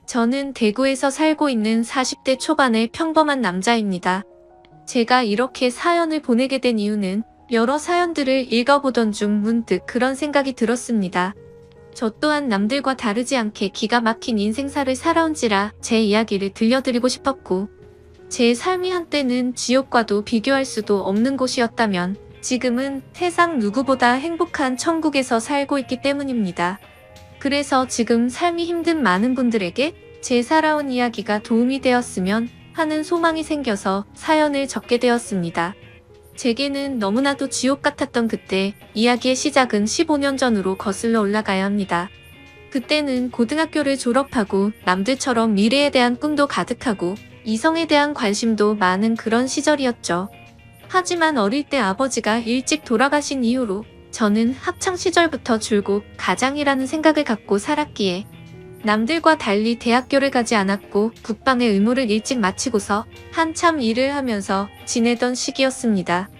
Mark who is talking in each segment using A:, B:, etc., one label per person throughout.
A: 저는 대구에서 살고 있는 40대 초반의 평범한 남자입니다. 제가 이렇게 사연을 보내게 된 이유는 여러 사연들을 읽어보던 중 문득 그런 생각이 들었습니다. 저 또한 남들과 다르지 않게 기가 막힌 인생사를 살아온지라 제 이야기를 들려드리고 싶었고, 제 삶이 한때는 지옥과도 비교할 수도 없는 곳이었다면 지금은 세상 누구보다 행복한 천국에서 살고 있기 때문입니다. 그래서 지금 삶이 힘든 많은 분들에게 제 살아온 이야기가 도움이 되었으면 하는 소망이 생겨서 사연을 적게 되었습니다. 제게는 너무나도 지옥 같았던 그때, 이야기의 시작은 15년 전으로 거슬러 올라가야 합니다. 그때는 고등학교를 졸업하고 남들처럼 미래에 대한 꿈도 가득하고 이성에 대한 관심도 많은 그런 시절이었죠. 하지만 어릴 때 아버지가 일찍 돌아가신 이후로 저는 학창시절부터 줄곧 가장이라는 생각을 갖고 살았기에 남들과 달리 대학교를 가지 않았고 국방의 의무를 일찍 마치고서 한참 일을 하면서 지내던 시기였습니다.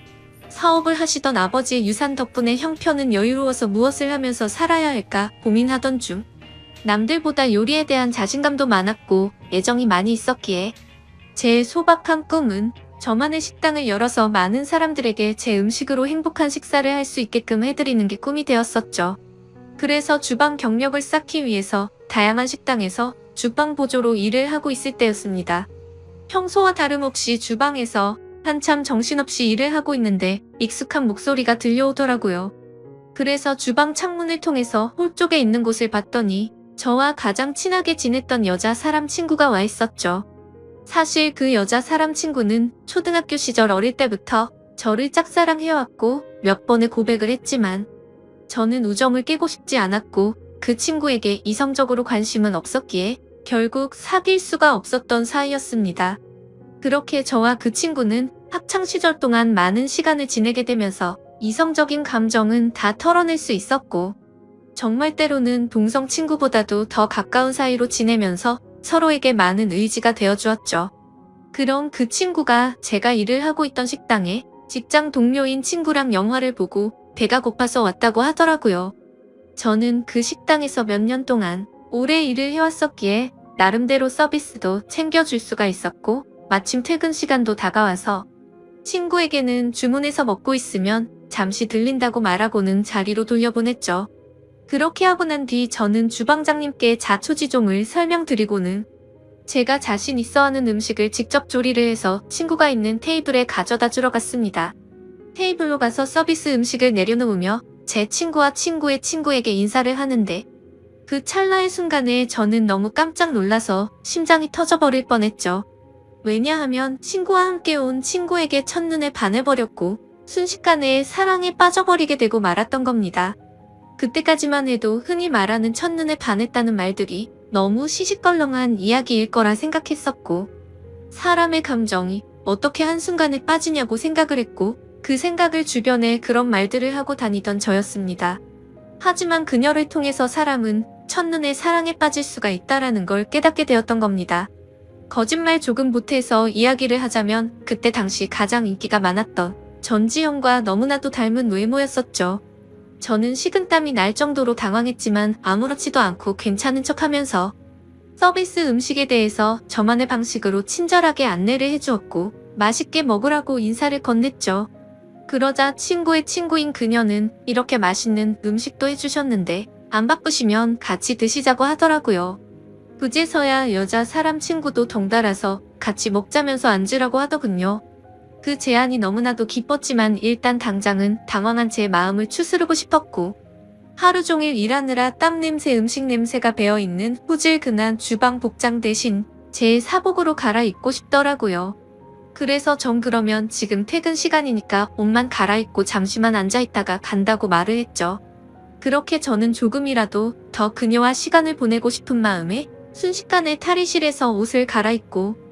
A: 사업을 하시던 아버지의 유산 덕분에 형편은 여유로워서 무엇을 하면서 살아야 할까 고민하던 중 남들보다 요리에 대한 자신감도 많았고 애정이 많이 있었기에 제 소박한 꿈은 저만의 식당을 열어서 많은 사람들에게 제 음식으로 행복한 식사를 할 수 있게끔 해드리는 게 꿈이 되었었죠. 그래서 주방 경력을 쌓기 위해서 다양한 식당에서 주방 보조로 일을 하고 있을 때였습니다. 평소와 다름없이 주방에서 한참 정신없이 일을 하고 있는데 익숙한 목소리가 들려오더라고요. 그래서 주방 창문을 통해서 홀 쪽에 있는 곳을 봤더니 저와 가장 친하게 지냈던 여자 사람 친구가 와 있었죠. 사실 그 여자 사람 친구는 초등학교 시절 어릴 때부터 저를 짝사랑해왔고 몇 번의 고백을 했지만 저는 우정을 깨고 싶지 않았고 그 친구에게 이성적으로 관심은 없었기에 결국 사귈 수가 없었던 사이였습니다. 그렇게 저와 그 친구는 학창시절 동안 많은 시간을 지내게 되면서 이성적인 감정은 다 털어낼 수 있었고 정말 때로는 동성 친구보다도 더 가까운 사이로 지내면서 서로에게 많은 의지가 되어주었죠. 그럼 그 친구가 제가 일을 하고 있던 식당에 직장 동료인 친구랑 영화를 보고 배가 고파서 왔다고 하더라고요. 저는 그 식당에서 몇 년 동안 오래 일을 해왔었기에 나름대로 서비스도 챙겨줄 수가 있었고 마침 퇴근 시간도 다가와서 친구에게는 주문해서 먹고 있으면 잠시 들린다고 말하고는 자리로 돌려보냈죠. 그렇게 하고 난 뒤 저는 주방장님께 자초지종을 설명드리고는 제가 자신 있어 하는 음식을 직접 조리를 해서 친구가 있는 테이블에 가져다 주러 갔습니다. 테이블로 가서 서비스 음식을 내려놓으며 제 친구와 친구의 친구에게 인사를 하는데 그 찰나의 순간에 저는 너무 깜짝 놀라서 심장이 터져버릴 뻔했죠. 왜냐하면 친구와 함께 온 친구에게 첫눈에 반해버렸고 순식간에 사랑에 빠져버리게 되고 말았던 겁니다. 그때까지만 해도 흔히 말하는 첫눈에 반했다는 말들이 너무 시시껄렁한 이야기일 거라 생각했었고 사람의 감정이 어떻게 한순간에 빠지냐고 생각을 했고 그 생각을 주변에 그런 말들을 하고 다니던 저였습니다. 하지만 그녀를 통해서 사람은 첫눈에 사랑에 빠질 수가 있다라는 걸 깨닫게 되었던 겁니다. 거짓말 조금 보태서 이야기를 하자면 그때 당시 가장 인기가 많았던 전지현과 너무나도 닮은 외모였었죠. 저는 식은땀이 날 정도로 당황했지만 아무렇지도 않고 괜찮은 척하면서 서비스 음식에 대해서 저만의 방식으로 친절하게 안내를 해주었고 맛있게 먹으라고 인사를 건넸죠. 그러자 친구의 친구인 그녀는 이렇게 맛있는 음식도 해주셨는데 안 바쁘시면 같이 드시자고 하더라고요. 그제서야 여자 사람 친구도 덩달아서 같이 먹자면서 앉으라고 하더군요. 그 제안이 너무나도 기뻤지만 일단 당장은 당황한 제 마음을 추스르고 싶었고 하루 종일 일하느라 땀 냄새 음식 냄새가 배어있는 후질근한 주방 복장 대신 제 사복으로 갈아입고 싶더라고요. 그래서 전 그러면 지금 퇴근 시간이니까 옷만 갈아입고 잠시만 앉아있다가 간다고 말을 했죠. 그렇게 저는 조금이라도 더 그녀와 시간을 보내고 싶은 마음에 순식간에 탈의실에서 옷을 갈아입고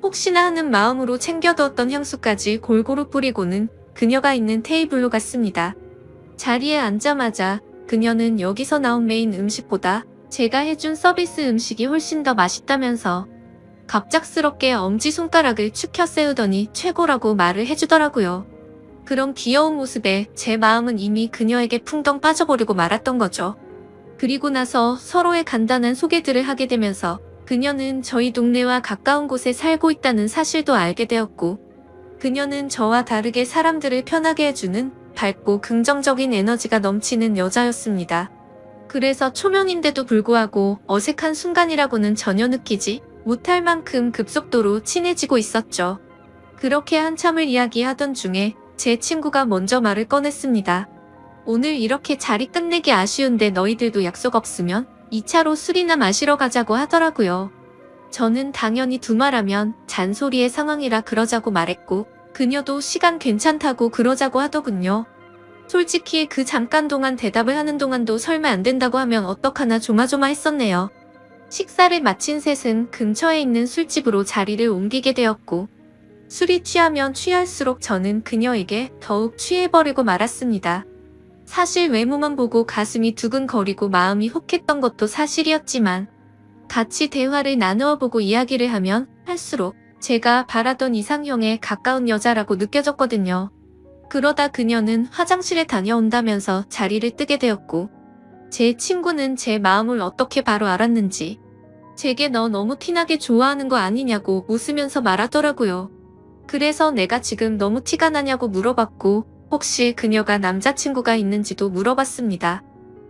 A: 혹시나 하는 마음으로 챙겨두었던 향수까지 골고루 뿌리고는 그녀가 있는 테이블로 갔습니다. 자리에 앉자마자 그녀는 여기서 나온 메인 음식보다 제가 해준 서비스 음식이 훨씬 더 맛있다면서 갑작스럽게 엄지손가락을 축혀 세우더니 최고라고 말을 해주더라고요. 그런 귀여운 모습에 제 마음은 이미 그녀에게 풍덩 빠져버리고 말았던 거죠. 그리고 나서 서로의 간단한 소개들을 하게 되면서 그녀는 저희 동네와 가까운 곳에 살고 있다는 사실도 알게 되었고, 그녀는 저와 다르게 사람들을 편하게 해주는 밝고 긍정적인 에너지가 넘치는 여자였습니다. 그래서 초면인데도 불구하고 어색한 순간이라고는 전혀 느끼지 못할 만큼 급속도로 친해지고 있었죠. 그렇게 한참을 이야기하던 중에 제 친구가 먼저 말을 꺼냈습니다. 오늘 이렇게 자리 끝내기 아쉬운데 너희들도 약속 없으면 2차로 술이나 마시러 가자고 하더라고요. 저는 당연히 두말하면 잔소리의 상황이라 그러자고 말했고, 그녀도 시간 괜찮다고 그러자고 하더군요. 솔직히 그 잠깐 동안 대답을 하는 동안도 설마 안 된다고 하면 어떡하나 조마조마했었네요. 식사를 마친 셋은 근처에 있는 술집으로 자리를 옮기게 되었고, 술이 취하면 취할수록 저는 그녀에게 더욱 취해버리고 말았습니다. 사실 외모만 보고 가슴이 두근거리고 마음이 혹했던 것도 사실이었지만, 같이 대화를 나누어 보고 이야기를 하면 할수록 제가 바라던 이상형에 가까운 여자라고 느껴졌거든요. 그러다 그녀는 화장실에 다녀온다면서 자리를 뜨게 되었고, 제 친구는 제 마음을 어떻게 바로 알았는지 제게 너 너무 티나게 좋아하는 거 아니냐고 웃으면서 말하더라고요. 그래서 내가 지금 너무 티가 나냐고 물어봤고, 혹시 그녀가 남자친구가 있는지도 물어봤습니다.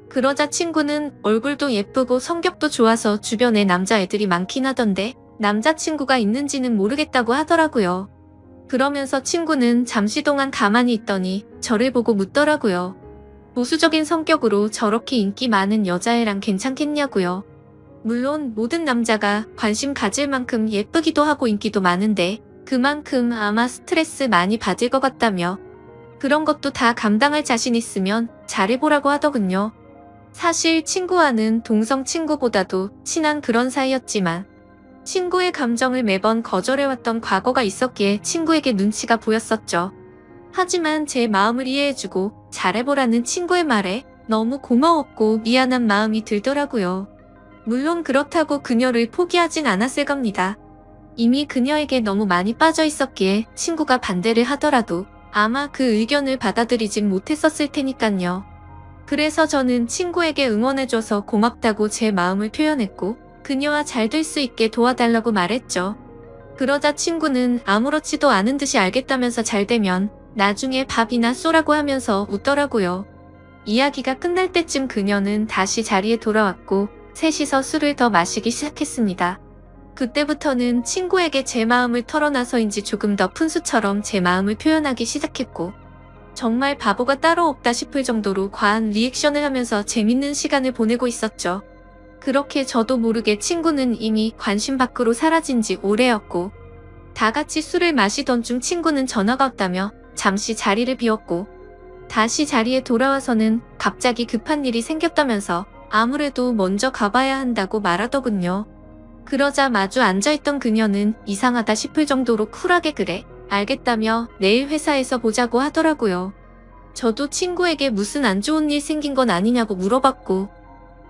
A: 그러자 친구는 얼굴도 예쁘고 성격도 좋아서 주변에 남자애들이 많긴 하던데 남자친구가 있는지는 모르겠다고 하더라고요. 그러면서 친구는 잠시 동안 가만히 있더니 저를 보고 묻더라고요. 보수적인 성격으로 저렇게 인기 많은 여자애랑 괜찮겠냐고요. 물론 모든 남자가 관심 가질 만큼 예쁘기도 하고 인기도 많은데 그만큼 아마 스트레스 많이 받을 것 같다며 그런 것도 다 감당할 자신 있으면 잘해보라고 하더군요. 사실 친구와는 동성 친구보다도 친한 그런 사이였지만 친구의 감정을 매번 거절해왔던 과거가 있었기에 친구에게 눈치가 보였었죠. 하지만 제 마음을 이해해주고 잘해보라는 친구의 말에 너무 고마웠고 미안한 마음이 들더라고요. 물론 그렇다고 그녀를 포기하진 않았을 겁니다. 이미 그녀에게 너무 많이 빠져 있었기에 친구가 반대를 하더라도 아마 그 의견을 받아들이진 못했었을 테니깐요. 그래서 저는 친구에게 응원해줘서 고맙다고 제 마음을 표현했고 그녀와 잘 될 수 있게 도와달라고 말했죠. 그러자 친구는 아무렇지도 않은 듯이 알겠다면서 잘 되면 나중에 밥이나 쏘라고 하면서 웃더라고요. 이야기가 끝날 때쯤 그녀는 다시 자리에 돌아왔고 셋이서 술을 더 마시기 시작했습니다. 그때부터는 친구에게 제 마음을 털어놔서인지 조금 더 푼수처럼 제 마음을 표현하기 시작했고 정말 바보가 따로 없다 싶을 정도로 과한 리액션을 하면서 재밌는 시간을 보내고 있었죠. 그렇게 저도 모르게 친구는 이미 관심 밖으로 사라진 지 오래였고 다 같이 술을 마시던 중 친구는 전화가 왔다며 잠시 자리를 비웠고 다시 자리에 돌아와서는 갑자기 급한 일이 생겼다면서 아무래도 먼저 가봐야 한다고 말하더군요. 그러자 마주 앉아있던 그녀는 이상하다 싶을 정도로 쿨하게 그래 알겠다며 내일 회사에서 보자고 하더라고요. 저도 친구에게 무슨 안 좋은 일 생긴 건 아니냐고 물어봤고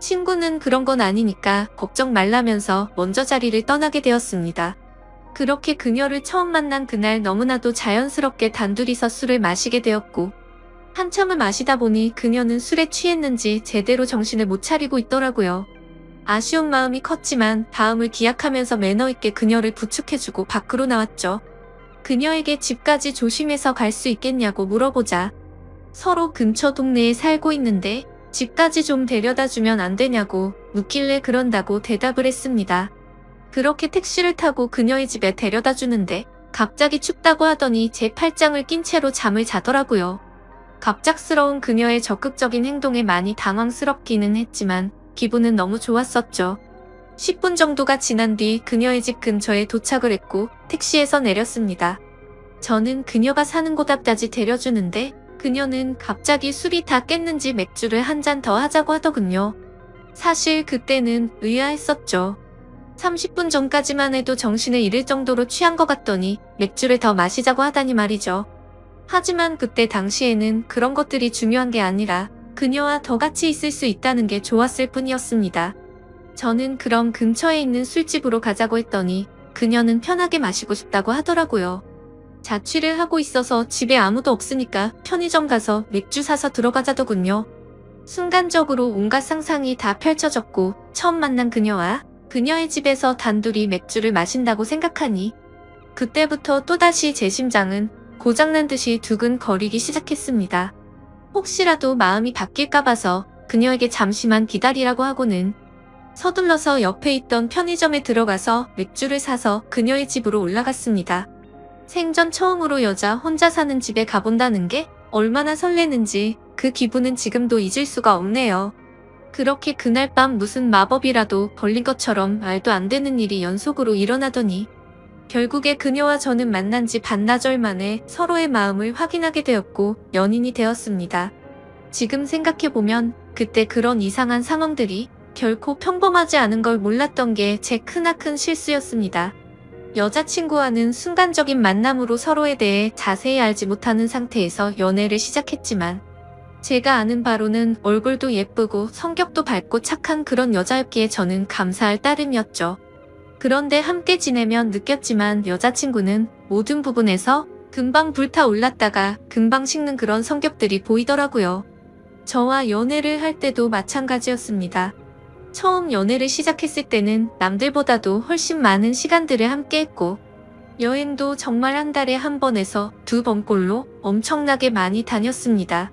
A: 친구는 그런 건 아니니까 걱정 말라면서 먼저 자리를 떠나게 되었습니다. 그렇게 그녀를 처음 만난 그날 너무나도 자연스럽게 단둘이서 술을 마시게 되었고 한참을 마시다 보니 그녀는 술에 취했는지 제대로 정신을 못 차리고 있더라고요. 아쉬운 마음이 컸지만 다음을 기약하면서 매너 있게 그녀를 부축해주고 밖으로 나왔죠. 그녀에게 집까지 조심해서 갈 수 있겠냐고 물어보자 서로 근처 동네에 살고 있는데 집까지 좀 데려다주면 안 되냐고 묻길래 그런다고 대답을 했습니다. 그렇게 택시를 타고 그녀의 집에 데려다주는데 갑자기 춥다고 하더니 제 팔짱을 낀 채로 잠을 자더라고요. 갑작스러운 그녀의 적극적인 행동에 많이 당황스럽기는 했지만 기분은 너무 좋았었죠. 10분 정도가 지난 뒤 그녀의 집 근처에 도착을 했고 택시에서 내렸습니다. 저는 그녀가 사는 곳 앞까지 데려주는데 그녀는 갑자기 술이 다 깼는지 맥주를 한 잔 더 하자고 하더군요. 사실 그때는 의아했었죠. 30분 전까지만 해도 정신을 잃을 정도로 취한 것 같더니 맥주를 더 마시자고 하다니 말이죠. 하지만 그때 당시에는 그런 것들이 중요한 게 아니라 그녀와 더 같이 있을 수 있다는 게 좋았을 뿐이었습니다. 저는 그럼 근처에 있는 술집으로 가자고 했더니 그녀는 편하게 마시고 싶다고 하더라고요. 자취를 하고 있어서 집에 아무도 없으니까 편의점 가서 맥주 사서 들어가자더군요. 순간적으로 온갖 상상이 다 펼쳐졌고 처음 만난 그녀와 그녀의 집에서 단둘이 맥주를 마신다고 생각하니 그때부터 또다시 제 심장은 고장난 듯이 두근거리기 시작했습니다. 혹시라도 마음이 바뀔까 봐서 그녀에게 잠시만 기다리라고 하고는 서둘러서 옆에 있던 편의점에 들어가서 맥주를 사서 그녀의 집으로 올라갔습니다. 생전 처음으로 여자 혼자 사는 집에 가본다는 게 얼마나 설레는지 그 기분은 지금도 잊을 수가 없네요. 그렇게 그날 밤 무슨 마법이라도 걸린 것처럼 말도 안 되는 일이 연속으로 일어나더니 결국에 그녀와 저는 만난 지 반나절 만에 서로의 마음을 확인하게 되었고 연인이 되었습니다. 지금 생각해보면 그때 그런 이상한 상황들이 결코 평범하지 않은 걸 몰랐던 게 제 크나큰 실수였습니다. 여자친구와는 순간적인 만남으로 서로에 대해 자세히 알지 못하는 상태에서 연애를 시작했지만 제가 아는 바로는 얼굴도 예쁘고 성격도 밝고 착한 그런 여자였기에 저는 감사할 따름이었죠. 그런데 함께 지내면 느꼈지만 여자친구는 모든 부분에서 금방 불타올랐다가 금방 식는 그런 성격들이 보이더라고요. 저와 연애를 할 때도 마찬가지였습니다. 처음 연애를 시작했을 때는 남들보다도 훨씬 많은 시간들을 함께 했고 여행도 정말 한 달에 한 번에서 두 번꼴로 엄청나게 많이 다녔습니다.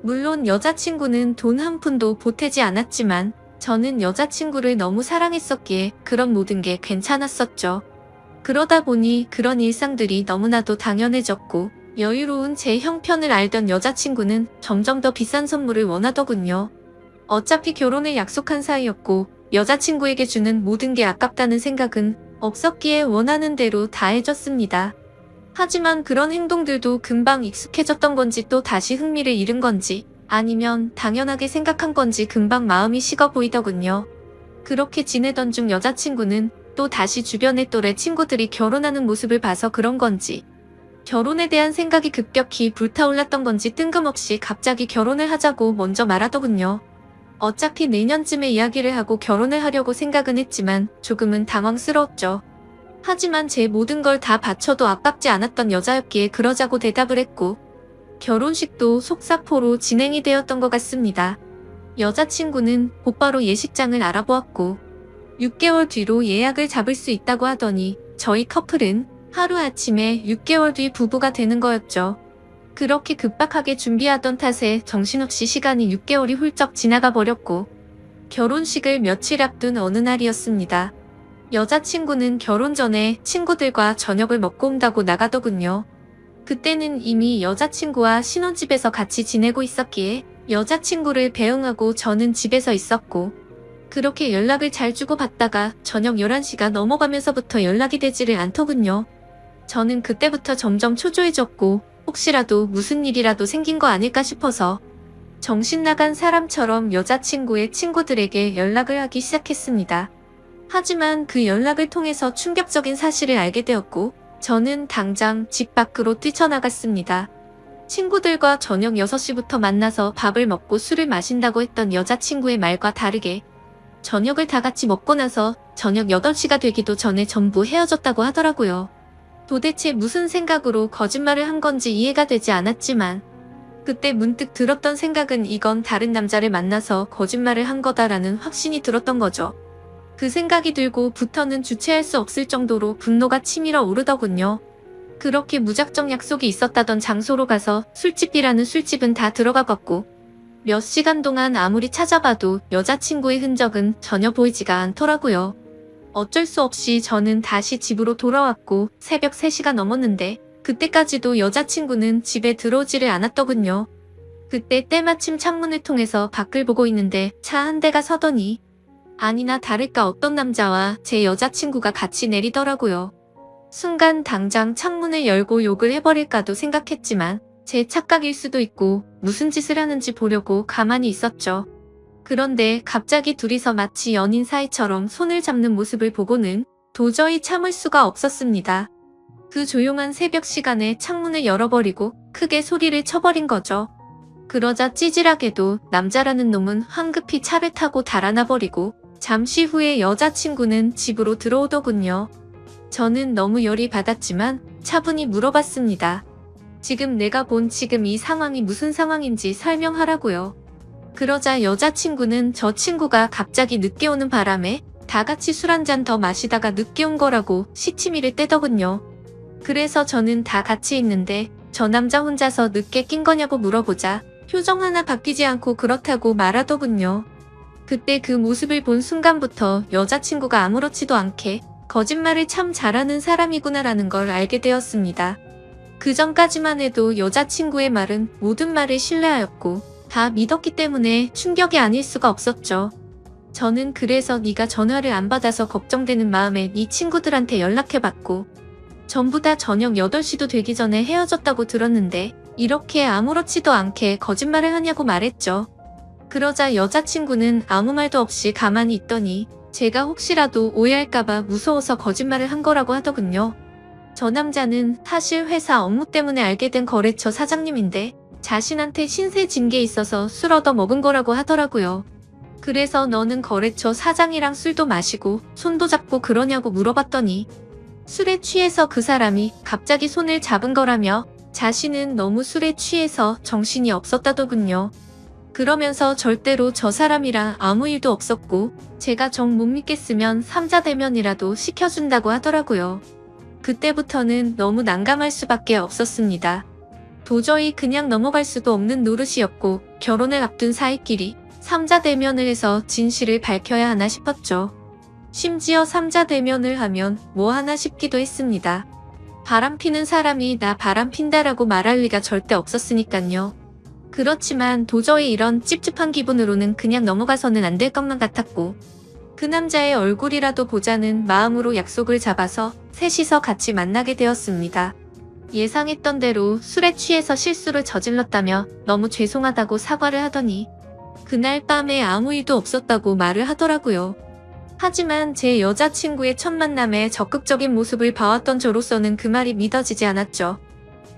A: 물론 여자친구는 돈 한 푼도 보태지 않았지만 저는 여자친구를 너무 사랑했었기에 그런 모든 게 괜찮았었죠. 그러다 보니 그런 일상들이 너무나도 당연해졌고 여유로운 제 형편을 알던 여자친구는 점점 더 비싼 선물을 원하더군요. 어차피 결혼을 약속한 사이였고 여자친구에게 주는 모든 게 아깝다는 생각은 없었기에 원하는 대로 다 해줬습니다. 하지만 그런 행동들도 금방 익숙해졌던 건지 또 다시 흥미를 잃은 건지 아니면 당연하게 생각한 건지 금방 마음이 식어 보이더군요. 그렇게 지내던 중 여자친구는 또 다시 주변의 또래 친구들이 결혼하는 모습을 봐서 그런 건지 결혼에 대한 생각이 급격히 불타올랐던 건지 뜬금없이 갑자기 결혼을 하자고 먼저 말하더군요. 어차피 내년쯤에 이야기를 하고 결혼을 하려고 생각은 했지만 조금은 당황스러웠죠. 하지만 제 모든 걸 다 바쳐도 아깝지 않았던 여자였기에 그러자고 대답을 했고 결혼식도 속사포로 진행이 되었던 것 같습니다. 여자친구는 곧바로 예식장을 알아보았고 6개월 뒤로 예약을 잡을 수 있다고 하더니 저희 커플은 하루아침에 6개월 뒤 부부가 되는 거였죠. 그렇게 급박하게 준비하던 탓에 정신없이 시간이 6개월이 훌쩍 지나가 버렸고 결혼식을 며칠 앞둔 어느 날이었습니다. 여자친구는 결혼 전에 친구들과 저녁을 먹고 온다고 나가더군요. 그때는 이미 여자친구와 신혼집에서 같이 지내고 있었기에 여자친구를 배웅하고 저는 집에서 있었고 그렇게 연락을 잘 주고받다가 저녁 11시가 넘어가면서부터 연락이 되지를 않더군요. 저는 그때부터 점점 초조해졌고 혹시라도 무슨 일이라도 생긴 거 아닐까 싶어서 정신 나간 사람처럼 여자친구의 친구들에게 연락을 하기 시작했습니다. 하지만 그 연락을 통해서 충격적인 사실을 알게 되었고 저는 당장 집 밖으로 뛰쳐나갔습니다. 친구들과 저녁 6시부터 만나서 밥을 먹고 술을 마신다고 했던 여자친구의 말과 다르게 저녁을 다 같이 먹고 나서 저녁 8시가 되기도 전에 전부 헤어졌다고 하더라고요. 도대체 무슨 생각으로 거짓말을 한 건지 이해가 되지 않았지만 그때 문득 들었던 생각은 이건 다른 남자를 만나서 거짓말을 한 거다라는 확신이 들었던 거죠. 그 생각이 들고부터는 주체할 수 없을 정도로 분노가 치밀어 오르더군요. 그렇게 무작정 약속이 있었다던 장소로 가서 술집이라는 술집은 다 들어가 봤고 몇 시간 동안 아무리 찾아봐도 여자친구의 흔적은 전혀 보이지가 않더라고요. 어쩔 수 없이 저는 다시 집으로 돌아왔고 새벽 3시가 넘었는데 그때까지도 여자친구는 집에 들어오지를 않았더군요. 그때 때마침 창문을 통해서 밖을 보고 있는데 차 한 대가 서더니 아니나 다를까 어떤 남자와 제 여자친구가 같이 내리더라고요. 순간 당장 창문을 열고 욕을 해버릴까도 생각했지만 제 착각일 수도 있고 무슨 짓을 하는지 보려고 가만히 있었죠. 그런데 갑자기 둘이서 마치 연인 사이처럼 손을 잡는 모습을 보고는 도저히 참을 수가 없었습니다. 그 조용한 새벽 시간에 창문을 열어버리고 크게 소리를 쳐버린 거죠. 그러자 찌질하게도 남자라는 놈은 황급히 차를 타고 달아나버리고 잠시 후에 여자친구는 집으로 들어오더군요. 저는 너무 열이 받았지만 차분히 물어봤습니다. 지금 내가 본 지금 이 상황이 무슨 상황인지 설명하라고요. 그러자 여자친구는 저 친구가 갑자기 늦게 오는 바람에 다 같이 술 한 잔 더 마시다가 늦게 온 거라고 시치미를 떼더군요. 그래서 저는 다 같이 있는데 저 남자 혼자서 늦게 낀 거냐고 물어보자 표정 하나 바뀌지 않고 그렇다고 말하더군요. 그때 그 모습을 본 순간부터 여자친구가 아무렇지도 않게 거짓말을 참 잘하는 사람이구나라는 걸 알게 되었습니다. 그 전까지만 해도 여자친구의 말은 모든 말을 신뢰하였고 다 믿었기 때문에 충격이 아닐 수가 없었죠. 저는 그래서 네가 전화를 안 받아서 걱정되는 마음에 네 친구들한테 연락해봤고 전부 다 저녁 8시도 되기 전에 헤어졌다고 들었는데 이렇게 아무렇지도 않게 거짓말을 하냐고 말했죠. 그러자 여자친구는 아무 말도 없이 가만히 있더니 제가 혹시라도 오해할까봐 무서워서 거짓말을 한 거라고 하더군요. 저 남자는 사실 회사 업무 때문에 알게 된 거래처 사장님인데 자신한테 신세 진 게 있어서 술 얻어 먹은 거라고 하더라고요. 그래서 너는 거래처 사장이랑 술도 마시고 손도 잡고 그러냐고 물어봤더니 술에 취해서 그 사람이 갑자기 손을 잡은 거라며 자신은 너무 술에 취해서 정신이 없었다더군요. 그러면서 절대로 저 사람이랑 아무 일도 없었고 제가 정 못 믿겠으면 삼자대면이라도 시켜준다고 하더라고요. 그때부터는 너무 난감할 수밖에 없었습니다. 도저히 그냥 넘어갈 수도 없는 노릇이었고 결혼을 앞둔 사이끼리 삼자대면을 해서 진실을 밝혀야 하나 싶었죠. 심지어 삼자대면을 하면 뭐 하나 싶기도 했습니다. 바람피는 사람이 나 바람핀다라고 말할 리가 절대 없었으니깐요. 그렇지만 도저히 이런 찝찝한 기분으로는 그냥 넘어가서는 안 될 것만 같았고 그 남자의 얼굴이라도 보자는 마음으로 약속을 잡아서 셋이서 같이 만나게 되었습니다. 예상했던 대로 술에 취해서 실수를 저질렀다며 너무 죄송하다고 사과를 하더니 그날 밤에 아무 일도 없었다고 말을 하더라고요. 하지만 제 여자친구의 첫 만남에 적극적인 모습을 봐왔던 저로서는 그 말이 믿어지지 않았죠.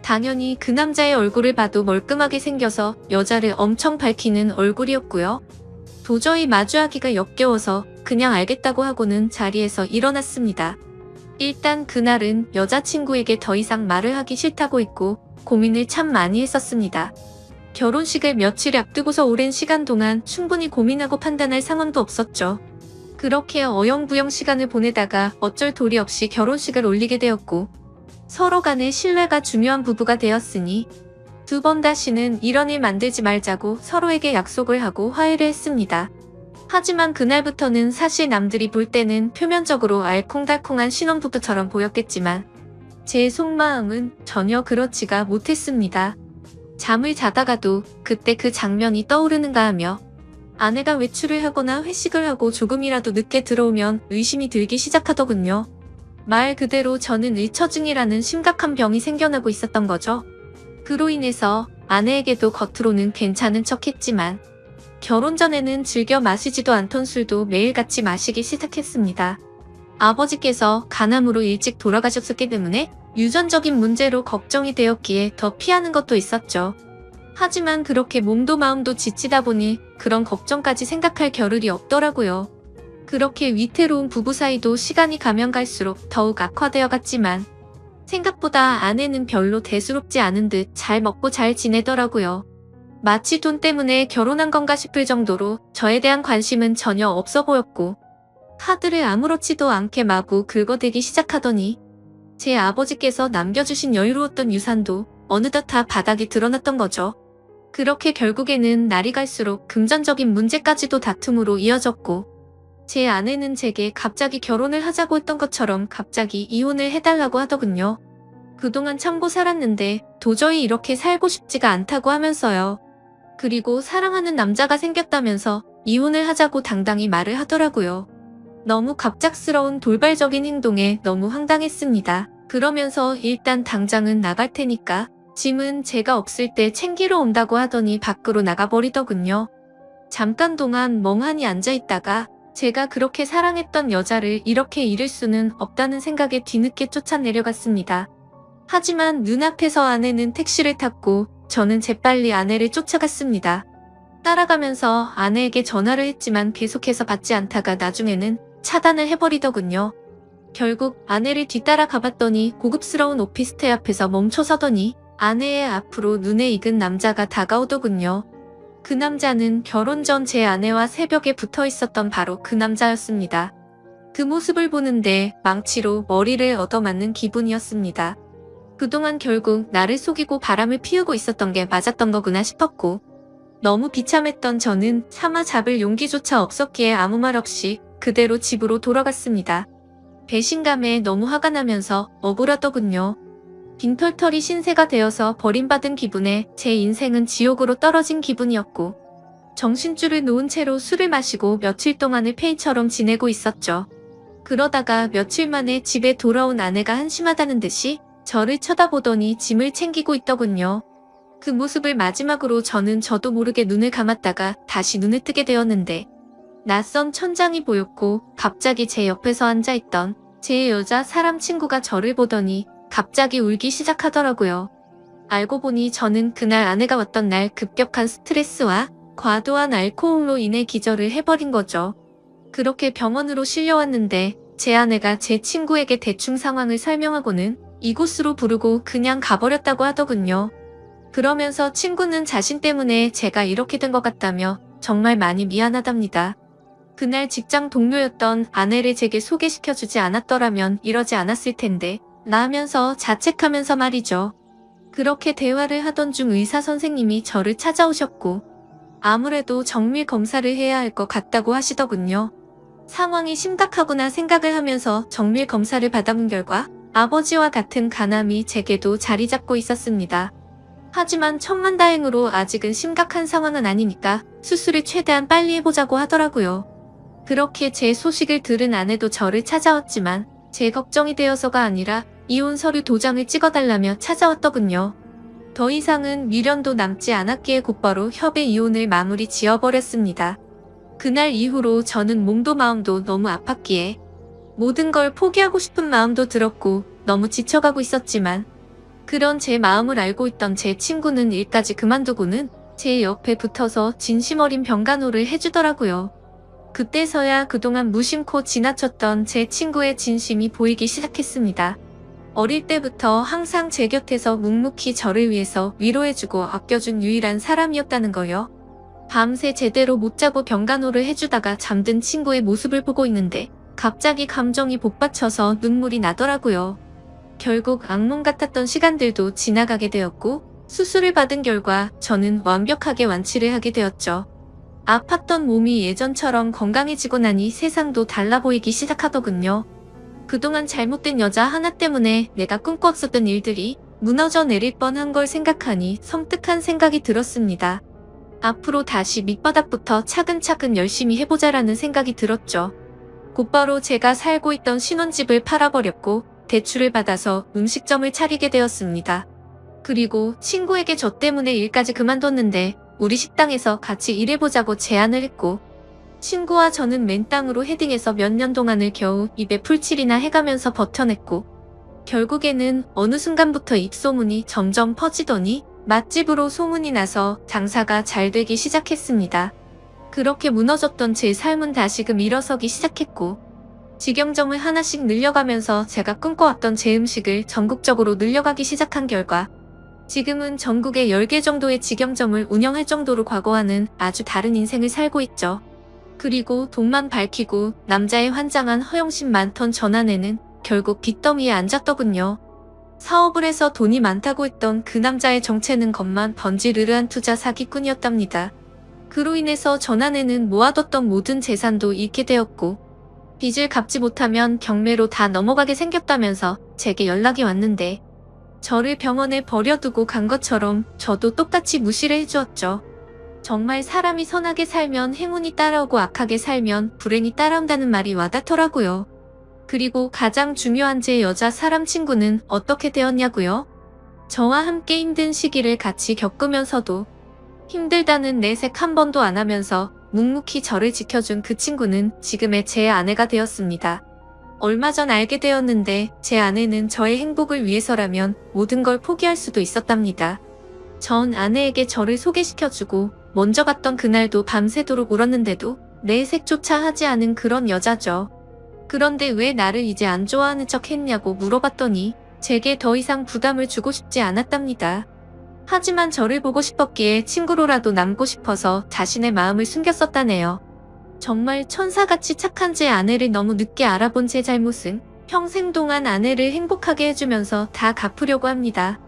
A: 당연히 그 남자의 얼굴을 봐도 멀끔하게 생겨서 여자를 엄청 밝히는 얼굴이었고요. 도저히 마주하기가 역겨워서 그냥 알겠다고 하고는 자리에서 일어났습니다. 일단 그날은 여자친구에게 더 이상 말을 하기 싫다고 했고 고민을 참 많이 했었습니다. 결혼식을 며칠 앞두고서 오랜 시간 동안 충분히 고민하고 판단할 상황도 없었죠. 그렇게 어영부영 시간을 보내다가 어쩔 도리 없이 결혼식을 올리게 되었고 서로 간의 신뢰가 중요한 부부가 되었으니 두 번 다시는 이런 일 만들지 말자고 서로에게 약속을 하고 화해를 했습니다. 하지만 그날부터는 사실 남들이 볼 때는 표면적으로 알콩달콩한 신혼부부처럼 보였겠지만 제 속마음은 전혀 그렇지가 못했습니다. 잠을 자다가도 그때 그 장면이 떠오르는가 하며 아내가 외출을 하거나 회식을 하고 조금이라도 늦게 들어오면 의심이 들기 시작하더군요. 말 그대로 저는 의처증이라는 심각한 병이 생겨나고 있었던 거죠. 그로 인해서 아내에게도 겉으로는 괜찮은 척했지만 결혼 전에는 즐겨 마시지도 않던 술도 매일같이 마시기 시작했습니다. 아버지께서 간암으로 일찍 돌아가셨기 때문에 유전적인 문제로 걱정이 되었기에 더 피하는 것도 있었죠. 하지만 그렇게 몸도 마음도 지치다 보니 그런 걱정까지 생각할 겨를이 없더라고요. 그렇게 위태로운 부부 사이도 시간이 가면 갈수록 더욱 악화되어 갔지만 생각보다 아내는 별로 대수롭지 않은 듯 잘 먹고 잘 지내더라고요. 마치 돈 때문에 결혼한 건가 싶을 정도로 저에 대한 관심은 전혀 없어 보였고 카드를 아무렇지도 않게 마구 긁어대기 시작하더니 제 아버지께서 남겨주신 여유로웠던 유산도 어느덧 다 바닥이 드러났던 거죠. 그렇게 결국에는 날이 갈수록 금전적인 문제까지도 다툼으로 이어졌고 제 아내는 제게 갑자기 결혼을 하자고 했던 것처럼 갑자기 이혼을 해달라고 하더군요. 그동안 참고 살았는데 도저히 이렇게 살고 싶지가 않다고 하면서요. 그리고 사랑하는 남자가 생겼다면서 이혼을 하자고 당당히 말을 하더라고요. 너무 갑작스러운 돌발적인 행동에 너무 황당했습니다. 그러면서 일단 당장은 나갈 테니까 짐은 제가 없을 때 챙기러 온다고 하더니 밖으로 나가버리더군요. 잠깐 동안 멍하니 앉아있다가 제가 그렇게 사랑했던 여자를 이렇게 잃을 수는 없다는 생각에 뒤늦게 쫓아내려갔습니다. 하지만 눈앞에서 아내는 택시를 탔고 저는 재빨리 아내를 쫓아갔습니다. 따라가면서 아내에게 전화를 했지만 계속해서 받지 않다가 나중에는 차단을 해버리더군요. 결국 아내를 뒤따라 가봤더니 고급스러운 오피스텔 앞에서 멈춰서더니 아내의 앞으로 눈에 익은 남자가 다가오더군요. 그 남자는 결혼 전 제 아내와 새벽에 붙어 있었던 바로 그 남자였습니다. 그 모습을 보는데 망치로 머리를 얻어맞는 기분이었습니다. 그동안 결국 나를 속이고 바람을 피우고 있었던 게 맞았던 거구나 싶었고, 너무 비참했던 저는 차마 잡을 용기조차 없었기에 아무 말 없이 그대로 집으로 돌아갔습니다. 배신감에 너무 화가 나면서 억울하더군요. 빈털털이 신세가 되어서 버림받은 기분에 제 인생은 지옥으로 떨어진 기분이었고, 정신줄을 놓은 채로 술을 마시고 며칠 동안을 페이처럼 지내고 있었죠. 그러다가 며칠 만에 집에 돌아온 아내가 한심하다는 듯이 저를 쳐다보더니 짐을 챙기고 있더군요. 그 모습을 마지막으로 저는 저도 모르게 눈을 감았다가 다시 눈을 뜨게 되었는데, 낯선 천장이 보였고 갑자기 제 옆에서 앉아있던 제 여자 사람 친구가 저를 보더니 갑자기 울기 시작하더라고요. 알고 보니 저는 그날 아내가 왔던 날 급격한 스트레스와 과도한 알코올로 인해 기절을 해버린 거죠. 그렇게 병원으로 실려왔는데 제 아내가 제 친구에게 대충 상황을 설명하고는 이곳으로 부르고 그냥 가버렸다고 하더군요. 그러면서 친구는 자신 때문에 제가 이렇게 된 것 같다며 정말 많이 미안하답니다. 그날 직장 동료였던 아내를 제게 소개시켜주지 않았더라면 이러지 않았을 텐데 라면서 자책하면서 말이죠. 그렇게 대화를 하던 중 의사 선생님이 저를 찾아오셨고, 아무래도 정밀 검사를 해야 할 것 같다고 하시더군요. 상황이 심각하구나 생각을 하면서 정밀 검사를 받아본 결과 아버지와 같은 간암이 제게도 자리 잡고 있었습니다. 하지만 천만다행으로 아직은 심각한 상황은 아니니까 수술을 최대한 빨리 해보자고 하더라고요. 그렇게 제 소식을 들은 아내도 저를 찾아왔지만 제 걱정이 되어서가 아니라 이혼 서류 도장을 찍어달라며 찾아왔더군요. 더 이상은 미련도 남지 않았기에 곧바로 협의 이혼을 마무리 지어버렸습니다. 그날 이후로 저는 몸도 마음도 너무 아팠기에 모든 걸 포기하고 싶은 마음도 들었고 너무 지쳐가고 있었지만, 그런 제 마음을 알고 있던 제 친구는 일까지 그만두고는 제 옆에 붙어서 진심 어린 병간호를 해주더라고요. 그때서야 그동안 무심코 지나쳤던 제 친구의 진심이 보이기 시작했습니다. 어릴 때부터 항상 제 곁에서 묵묵히 저를 위해서 위로해주고 아껴준 유일한 사람이었다는 거요. 밤새 제대로 못 자고 병간호를 해주다가 잠든 친구의 모습을 보고 있는데 갑자기 감정이 복받쳐서 눈물이 나더라고요. 결국 악몽 같았던 시간들도 지나가게 되었고, 수술을 받은 결과 저는 완벽하게 완치를 하게 되었죠. 아팠던 몸이 예전처럼 건강해지고 나니 세상도 달라 보이기 시작하더군요. 그동안 잘못된 여자 하나 때문에 내가 꿈꿨었던 일들이 무너져 내릴 뻔한 걸 생각하니 섬뜩한 생각이 들었습니다. 앞으로 다시 밑바닥부터 차근차근 열심히 해보자라는 생각이 들었죠. 곧바로 제가 살고 있던 신혼집을 팔아버렸고 대출을 받아서 음식점을 차리게 되었습니다. 그리고 친구에게 저 때문에 일까지 그만뒀는데 우리 식당에서 같이 일해보자고 제안을 했고, 친구와 저는 맨땅으로 헤딩해서 몇 년 동안을 겨우 입에 풀칠이나 해가면서 버텨냈고, 결국에는 어느 순간부터 입소문이 점점 퍼지더니 맛집으로 소문이 나서 장사가 잘 되기 시작했습니다. 그렇게 무너졌던 제 삶은 다시금 일어서기 시작했고, 직영점을 하나씩 늘려가면서 제가 꿈꿔왔던 제 음식을 전국적으로 늘려가기 시작한 결과 지금은 전국에 10개 정도의 직영점을 운영할 정도로 과거와는 아주 다른 인생을 살고 있죠. 그리고 돈만 밝히고 남자의 환장한 허영심 많던 전 아내는 결국 빚더미에 앉았더군요. 사업을 해서 돈이 많다고 했던 그 남자의 정체는 겉만 번지르르한 투자 사기꾼이었답니다. 그로 인해서 전 아내는 모아뒀던 모든 재산도 잃게 되었고, 빚을 갚지 못하면 경매로 다 넘어가게 생겼다면서 제게 연락이 왔는데, 저를 병원에 버려두고 간 것처럼 저도 똑같이 무시를 해주었죠. 정말 사람이 선하게 살면 행운이 따라오고 악하게 살면 불행이 따라온다는 말이 와닿더라고요. 그리고 가장 중요한 제 여자 사람 친구는 어떻게 되었냐고요? 저와 함께 힘든 시기를 같이 겪으면서도 힘들다는 내색 한 번도 안 하면서 묵묵히 저를 지켜준 그 친구는 지금의 제 아내가 되었습니다. 얼마 전 알게 되었는데 제 아내는 저의 행복을 위해서라면 모든 걸 포기할 수도 있었답니다. 전 아내에게 저를 소개시켜주고 먼저 갔던 그날도 밤새도록 울었는데도 내색조차 하지 않은 그런 여자죠. 그런데 왜 나를 이제 안 좋아하는 척 했냐고 물어봤더니 제게 더 이상 부담을 주고 싶지 않았답니다. 하지만 저를 보고 싶었기에 친구로라도 남고 싶어서 자신의 마음을 숨겼었다네요. 정말 천사같이 착한 제 아내를 너무 늦게 알아본 제 잘못은 평생 동안 아내를 행복하게 해주면서 다 갚으려고 합니다.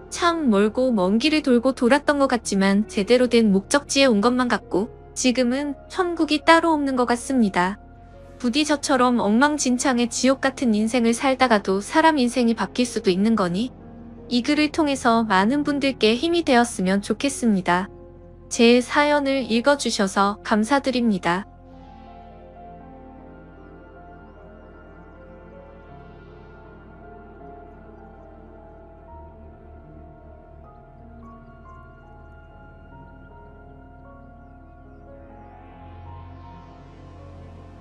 A: 참 멀고 먼 길을 돌고 돌았던 것 같지만 제대로 된 목적지에 온 것만 같고 지금은 천국이 따로 없는 것 같습니다. 부디 저처럼 엉망진창의 지옥 같은 인생을 살다가도 사람 인생이 바뀔 수도 있는 거니? 이 글을 통해서 많은 분들께 힘이 되었으면 좋겠습니다. 제 사연을 읽어주셔서 감사드립니다.